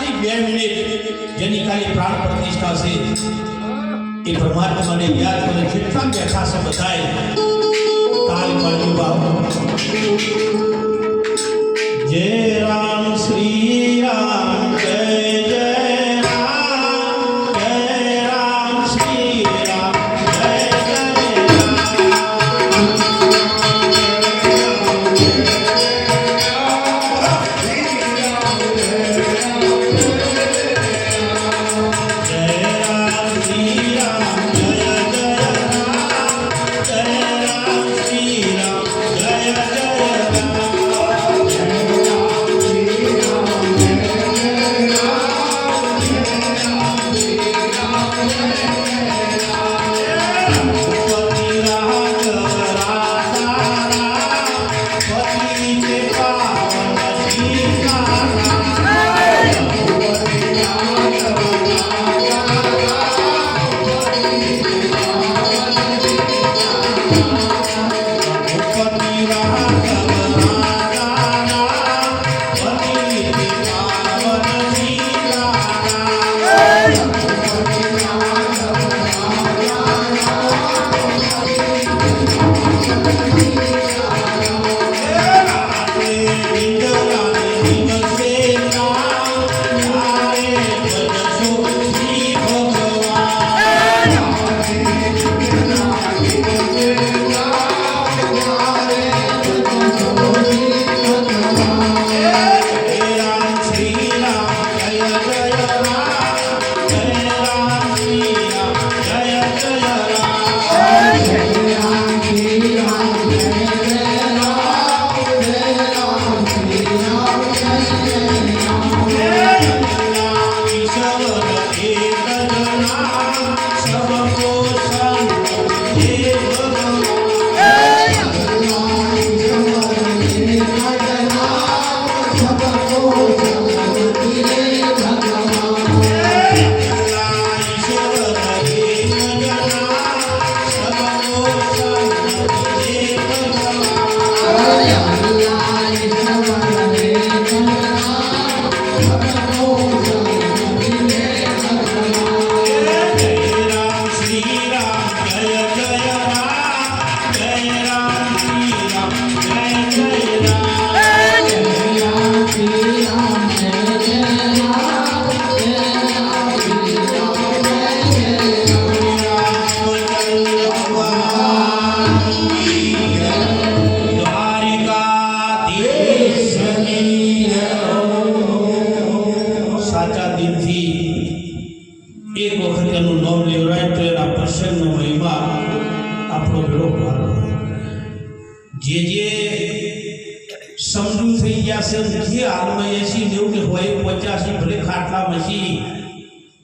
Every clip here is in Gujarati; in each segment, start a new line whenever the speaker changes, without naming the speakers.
ખાલી 2 મિનિટ જેની ખાલી પ્રાણ પ્રતિષ્ઠા છે એ પરમાત્માને યાદ કરે જેટલા બેઠા છે બધાય તાલ પાડી બાબુ જય રામ શ્રી રામ જય જય રામ જય રામ શ્રી રામ જય જય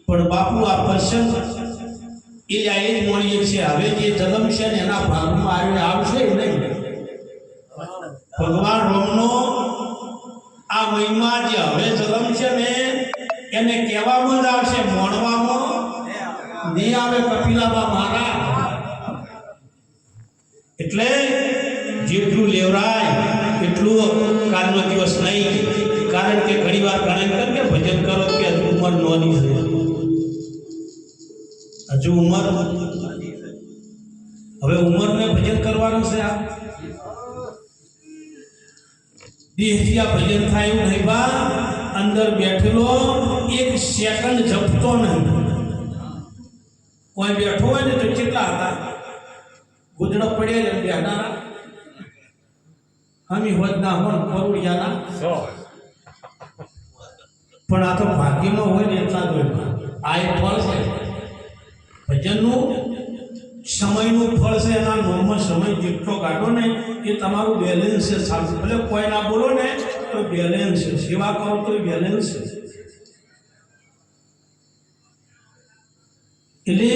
પણ બાપુ આ પ્રસંગ એ જાય જ મળીએ છે હવે જે જન્મ છે ને એના ભાગમાં આવશે નહીં ભગવાન રામનો આ મહિમા જે હવે જન્મ છે ને એને કહેવામાં જ આવશે મોણવામાં નહીં આવે કપિલાબા મારા એટલે જેટલું લેવરાય એટલું કાલનો દિવસ નહીં કારણ કે ઘણી વાર ગણન કે ભજન કરો કે હજુ ઉંમર નોની છે હજુ ઉંમર હવે ઉંમરને ભજન કરવાનું છે આ દેહથી આ ભજન થાય એવું નહીં બા અંદર બેઠેલો 1 સેકન્ડ જપતો નહીં કોઈ બેઠો હોય ને તો કેટલા હતા ગુદડો પડે ને બેઠાના હમી હોત ના હોન પરુડિયાના 100 પણ આ તો ભાગ્યમાં હોય ને એટલા જ હોય આ એક ફળ છે ભજનનું સમયનું ફળ છે એના નોર્મલ સમય જેટલો કાઢો ને એ તમારું બેલેન્સ છે સાચું ભલે કોઈ ના બોલો ને તો બેલેન્સ છે સેવા કરો તો બેલેન્સ છે એટલે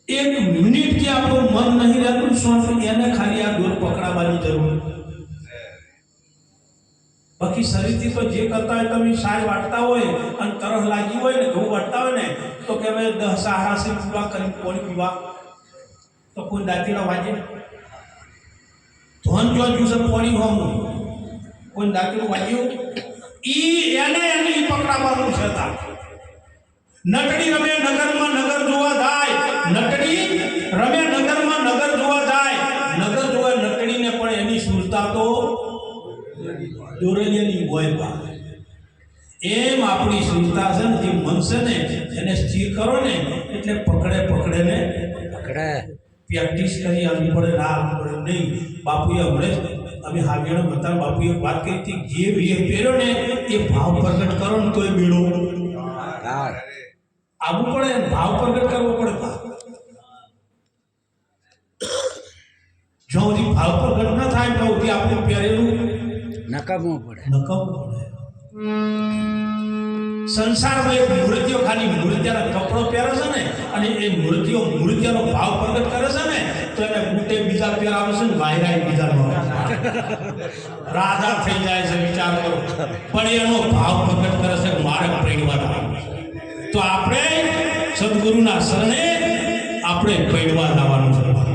1 મિનિટ કે આપણું મન નહીં રહેતું શાંત એને ખાલી આ દોર પકડાવવાની જરૂર બાકી શરીરથી તો જે કરતા હોય તમે સાર વાટતા હોય અને તરસ લાગી હોય ને ઘઉં વાટતા હોય ને તો કે હવે 10 સાહસી પૂરા કરી પાણી પીવા તો કોઈ દાંતીડા વાજે ધોન જો જ્યુસ પાણી હોમ કોઈ દાંતીડું વાજ્યું ઈ એને એની પકડાવવાનું છે તા નટડી રમે નગરમાં નગર જોવા જાય નટડી રમે નગરમાં નગર જોવા જાય નગર જોવા નટડીને પણ એની સુરતા તો દોરેલી હોય બા એમ આપણી સુરતા છે ને જે મન છે ને એને સ્થિર કરો ને એટલે પકડે ને પ્રેક્ટિસ કરી આવી પડે ના આવી પડે નહીં બાપુએ હમણે અમે હાવ્યાનો બતાવ બાપુએ વાત કરી હતી જે વિયે પહેર્યો ને એ ભાવ પ્રગટ કરો ને તોય મેળો આવવું પડે ભાવ પ્રગટ કરવો પડે જો સુધી ભાવ પ્રગટ ન થાય તો સુધી આપણે પહેરેલું નકામવું પડે સંસારમાં એક મૂર્તિઓ ખાલી મૂર્તિયાનો કપડો પહેરે છે ને અને એ મૂર્તિઓનો ભાવ પ્રગટ કરે છે ને તો એને બુટે બીજા પહેરાવે છે ને વાયરાય બીજા રાજા થઈ જાય છે વિચાર કરો પણ એનો ભાવ પ્રગટ કરે છે મારે પૈડવા તો આપણે સદગુરુના શરણે આપણે પૈડવા લાવવાનું છે